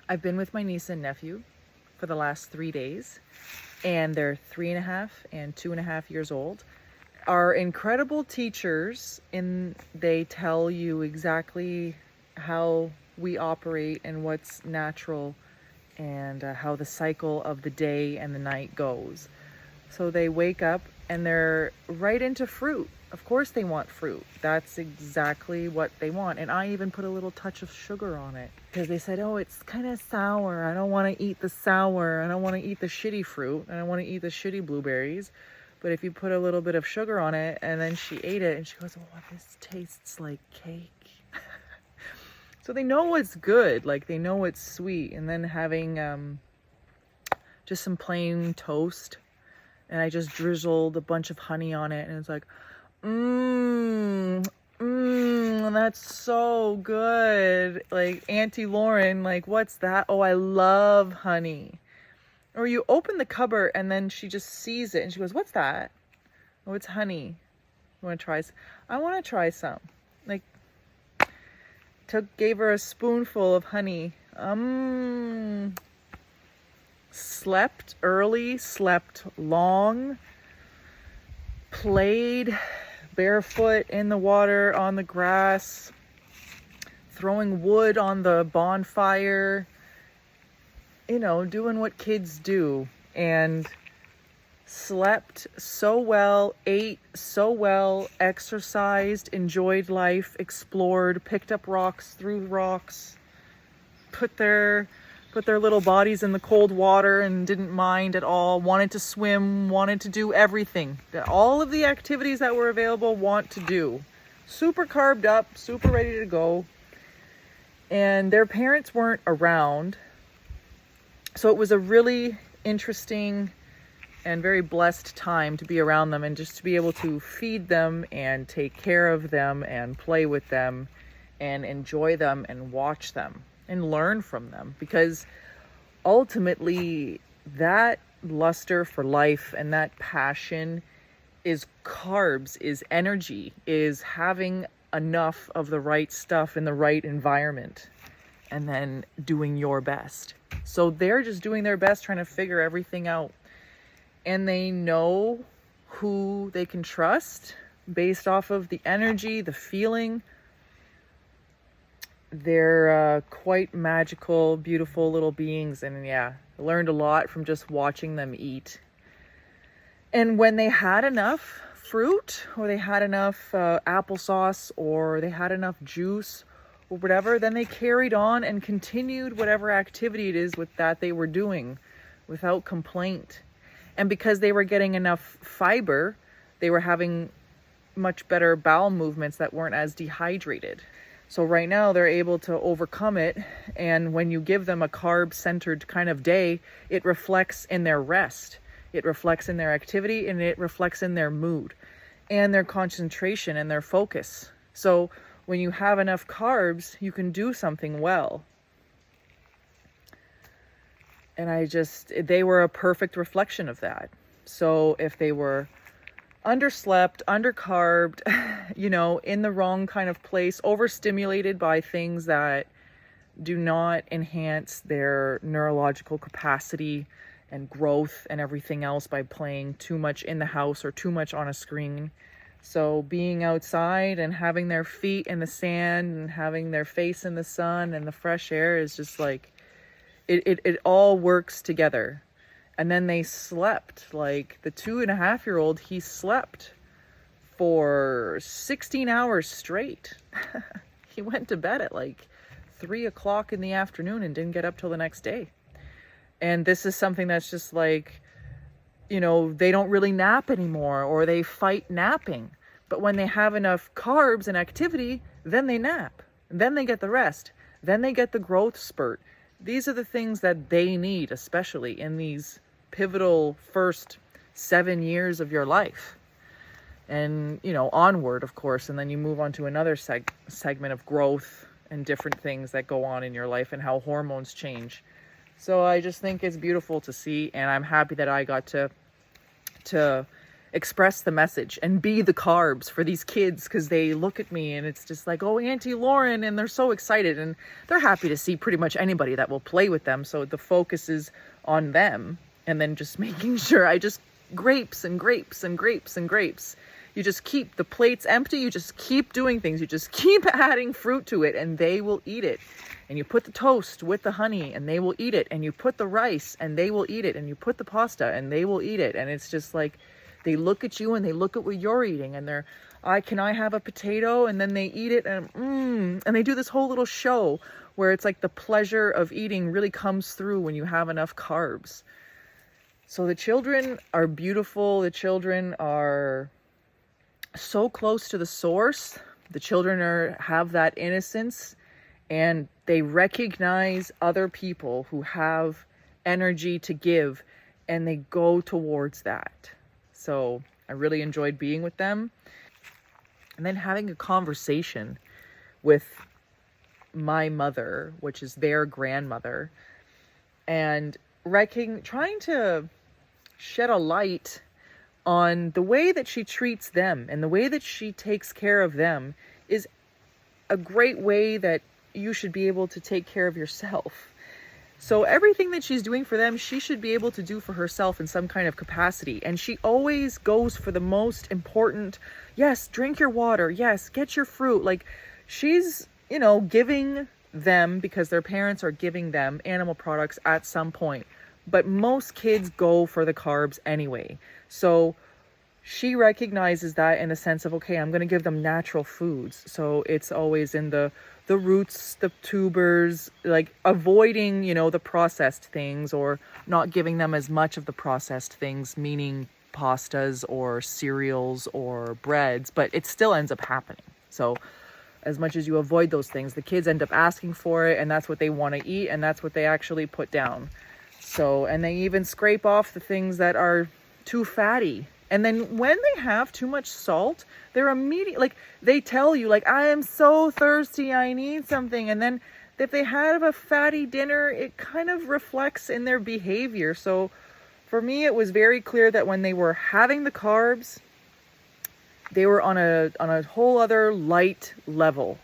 I've been with my niece and nephew for the last 3 days, and they're 3.5 and 2.5 years old. Are incredible teachers, and they tell you exactly how we operate and what's natural, and how the cycle of the day and the night goes. So they wake up and they're right into fruit. Of course they want fruit. That's exactly what they want. And I even put a little touch of sugar on it because they said, oh, it's kind of sour. I don't want to eat the sour. I don't want to eat the shitty fruit. I don't want to eat the shitty blueberries. But if you put a little bit of sugar on it, and then she ate it and she goes, oh, this tastes like cake. So they know it's good. Like, they know it's sweet. And then having just some plain toast, and I just drizzled a bunch of honey on it, and it's like, that's so good. Like, Auntie Lauren, like, what's that? Oh, I love honey. Or you open the cupboard and then she just sees it and she goes, what's that? Oh, it's honey. You want to try? I want to try some. Like, gave her a spoonful of honey. Slept early, slept long, played barefoot in the water, on the grass, throwing wood on the bonfire, doing what kids do, and slept so well, ate so well, exercised, enjoyed life, explored, picked up rocks, threw rocks, put their little bodies in the cold water and didn't mind at all, wanted to swim, wanted to do everything. All of the activities that were available, want to do. Super carved up, super ready to go. And their parents weren't around. So it was a really interesting and very blessed time to be around them and just to be able to feed them and take care of them and play with them and enjoy them and watch them and learn from them, because ultimately that luster for life and that passion is carbs, is energy, is having enough of the right stuff in the right environment, and then doing your best. So they're just doing their best, trying to figure everything out, and they know who they can trust based off of the energy, the feeling. They're quite magical, beautiful little beings. And yeah, I learned a lot from just watching them eat. And when they had enough fruit, or they had enough applesauce, or they had enough juice or whatever, then they carried on and continued whatever activity it is with that they were doing without complaint. And because they were getting enough fiber, they were having much better bowel movements that weren't as dehydrated. So right now they're able to overcome it. And when you give them a carb-centered kind of day, it reflects in their rest. It reflects in their activity, and it reflects in their mood and their concentration and their focus. So when you have enough carbs, you can do something well. And they were a perfect reflection of that. So if they were underslept, undercarbed, in the wrong kind of place, overstimulated by things that do not enhance their neurological capacity and growth and everything else by playing too much in the house or too much on a screen. So being outside and having their feet in the sand and having their face in the sun and the fresh air is just like, it all works together. And then they slept. Like the 2.5-year-old, he slept for 16 hours straight. He went to bed at like 3 o'clock in the afternoon and didn't get up till the next day. And this is something that's just like, they don't really nap anymore, or they fight napping. But when they have enough carbs and activity, then they nap. Then they get the rest. Then they get the growth spurt. These are the things that they need, especially in these pivotal first 7 years of your life. And, onward, of course. And then you move on to another segment of growth and different things that go on in your life and how hormones change. So I just think it's beautiful to see, and I'm happy that I got to express the message and be the carbs for these kids, because they look at me and it's just like, oh, Auntie Lauren, and they're so excited and they're happy to see pretty much anybody that will play with them. So the focus is on them, and then just making sure I just grapes and grapes and grapes and grapes. You just keep the plates empty. You just keep doing things. You just keep adding fruit to it and they will eat it. And you put the toast with the honey and they will eat it. And you put the rice and they will eat it. And you put the pasta and they will eat it. And it's just like, they look at you and they look at what you're eating and they're, can I have a potato? And then they eat it and they do this whole little show where it's like the pleasure of eating really comes through when you have enough carbs. So the children are beautiful. The children are so close to the source. The children have that innocence, and they recognize other people who have energy to give, and they go towards that. So I really enjoyed being with them. And then having a conversation with my mother, which is their grandmother, and trying to shed a light on the way that she treats them and the way that she takes care of them is a great way that you should be able to take care of yourself. So everything that she's doing for them, she should be able to do for herself in some kind of capacity. And she always goes for the most important, yes, drink your water, yes, get your fruit. Like, she's, giving them, because their parents are giving them animal products at some point. But most kids go for the carbs anyway. So she recognizes that in the sense of, okay, I'm going to give them natural foods. So it's always in the roots, the tubers, like avoiding, the processed things, or not giving them as much of the processed things, meaning pastas or cereals or breads, but it still ends up happening. So as much as you avoid those things, the kids end up asking for it, and that's what they want to eat, and that's what they actually put down. So, and they even scrape off the things that are too fatty. And then when they have too much salt, they're immediately, like, they tell you, like, I am so thirsty, I need something. And then if they have a fatty dinner, it kind of reflects in their behavior. So for me, it was very clear that when they were having the carbs, they were on a whole other light level.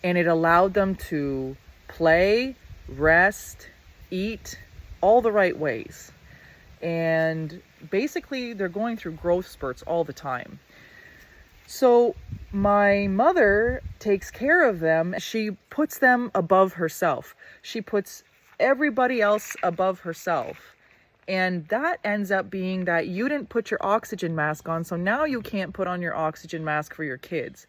And it allowed them to play, rest, eat, all the right ways. And basically they're going through growth spurts all the time. So my mother takes care of them. She puts them above herself. She puts everybody else above herself. And that ends up being that you didn't put your oxygen mask on, so now you can't put on your oxygen mask for your kids.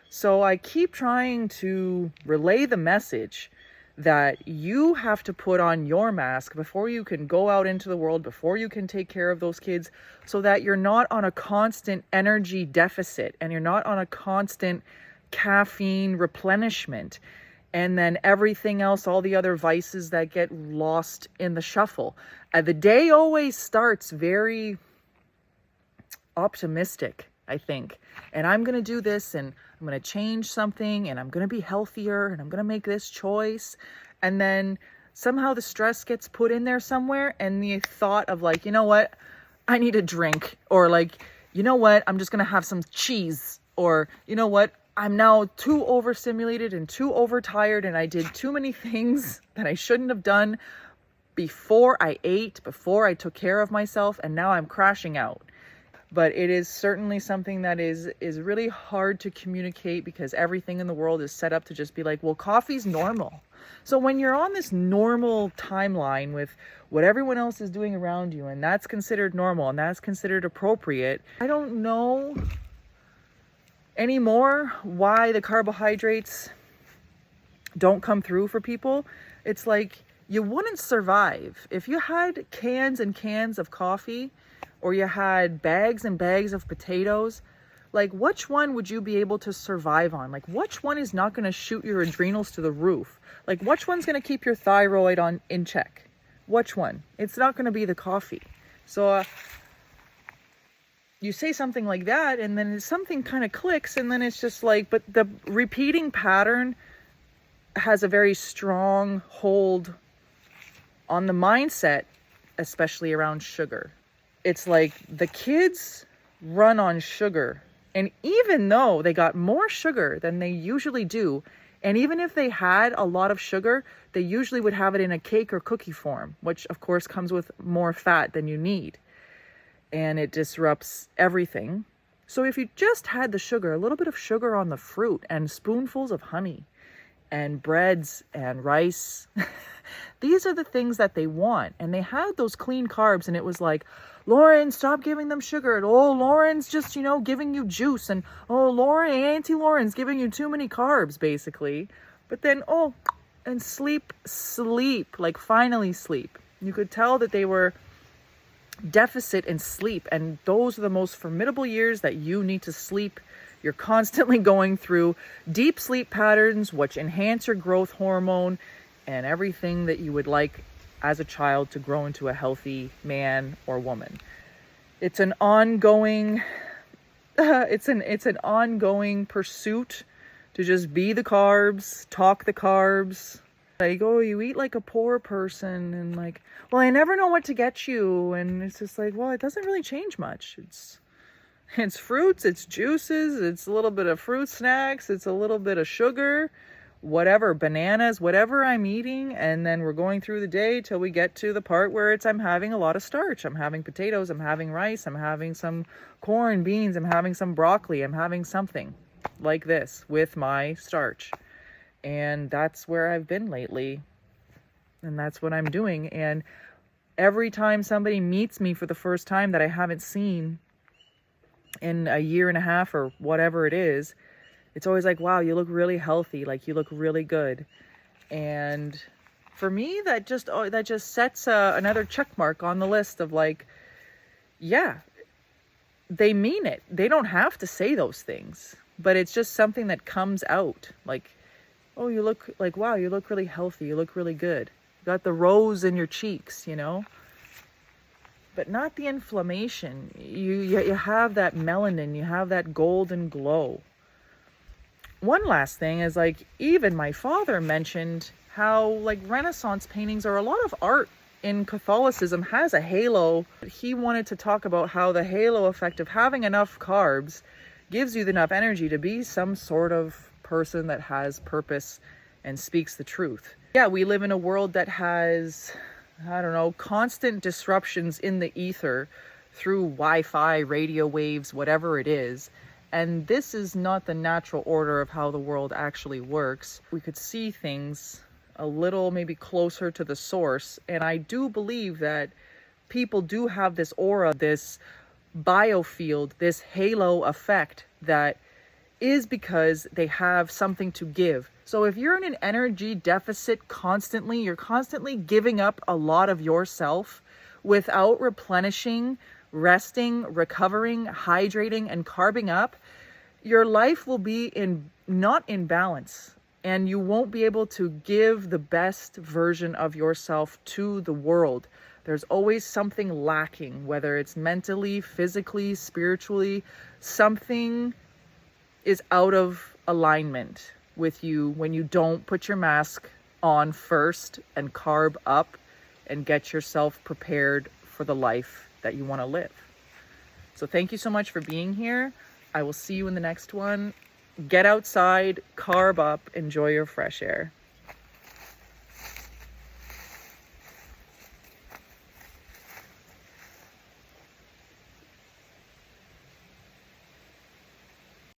So I keep trying to relay the message that you have to put on your mask before you can go out into the world, before you can take care of those kids, so that you're not on a constant energy deficit and you're not on a constant caffeine replenishment. And then everything else, all the other vices that get lost in the shuffle. The day always starts very optimistic, I think. And I'm going to do this, and I'm going to change something, and I'm going to be healthier, and I'm going to make this choice. And then somehow the stress gets put in there somewhere, and the thought of, like, you know what, I need a drink, or like, you know what, I'm just going to have some cheese, or you know what, I'm now too overstimulated and too overtired, and I did too many things that I shouldn't have done before I ate, before I took care of myself, and now I'm crashing out. But it is certainly something that is really hard to communicate, because everything in the world is set up to just be like, well, coffee's normal. So when you're on this normal timeline with what everyone else is doing around you, and that's considered normal and that's considered appropriate, I don't know anymore why the carbohydrates don't come through for people. It's like, you wouldn't survive if you had cans and cans of coffee, or you had bags and bags of potatoes. Like, which one would you be able to survive on? Like, which one is not going to shoot your adrenals to the roof? Like, which one's going to keep your thyroid in check? Which one? It's not going to be the coffee. So you say something like that, and then something kind of clicks, and then it's just like, but the repeating pattern has a very strong hold on the mindset, especially around sugar. It's like the kids run on sugar. And even though they got more sugar than they usually do, and even if they had a lot of sugar, they usually would have it in a cake or cookie form, which of course comes with more fat than you need. And it disrupts everything. So if you just had the sugar, a little bit of sugar on the fruit and spoonfuls of honey and breads and rice, these are the things that they want. And they had those clean carbs, and it was like, Lauren, stop giving them sugar. And, oh, Lauren's just, giving you juice. And, oh, Auntie Lauren's giving you too many carbs, basically. But then, and sleep, like finally sleep. You could tell that they were deficit in sleep. And those are the most formidable years that you need to sleep. You're constantly going through deep sleep patterns, which enhance your growth hormone and everything that you would like as a child to grow into a healthy man or woman. It's an ongoing it's an ongoing pursuit to just be the carbs, talk the carbs. Like, oh, you eat like a poor person, and like, well, I never know what to get you. And it's just like, well, it doesn't really change much. It's fruits, it's juices, it's a little bit of fruit snacks, it's a little bit of sugar, whatever, bananas, whatever I'm eating. And then we're going through the day till we get to the part where I'm having a lot of starch. I'm having potatoes, I'm having rice, I'm having some corn, beans, I'm having some broccoli, I'm having something like this with my starch. And that's where I've been lately. And that's what I'm doing. And every time somebody meets me for the first time that I haven't seen in a year and a half or whatever it is, it's always like, wow, you look really healthy. Like, you look really good. And for me, that just sets another check mark on the list of like, yeah, they mean it. They don't have to say those things, but it's just something that comes out. Like, oh, you look like, wow, you look really healthy. You look really good. You got the rose in your cheeks, but not the inflammation. You have that melanin, you have that golden glow. One last thing is, like, even my father mentioned how, like, Renaissance paintings or a lot of art in Catholicism has a halo. He wanted to talk about how the halo effect of having enough carbs gives you enough energy to be some sort of person that has purpose and speaks the truth. Yeah, we live in a world that has, constant disruptions in the ether through Wi-Fi, radio waves, whatever it is. And this is not the natural order of how the world actually works. We could see things a little maybe closer to the source. And I do believe that people do have this aura, this biofield, this halo effect that is because they have something to give. So if you're in an energy deficit constantly, you're constantly giving up a lot of yourself without replenishing, resting, recovering, hydrating, and carbing up, your life will be not in balance, and you won't be able to give the best version of yourself to the world. There's always something lacking, whether it's mentally, physically, spiritually. Something is out of alignment with you when you don't put your mask on first and carb up and get yourself prepared for the life that you want to live. So thank you so much for being here. I will see you in the next one. Get outside, carb up, enjoy your fresh air.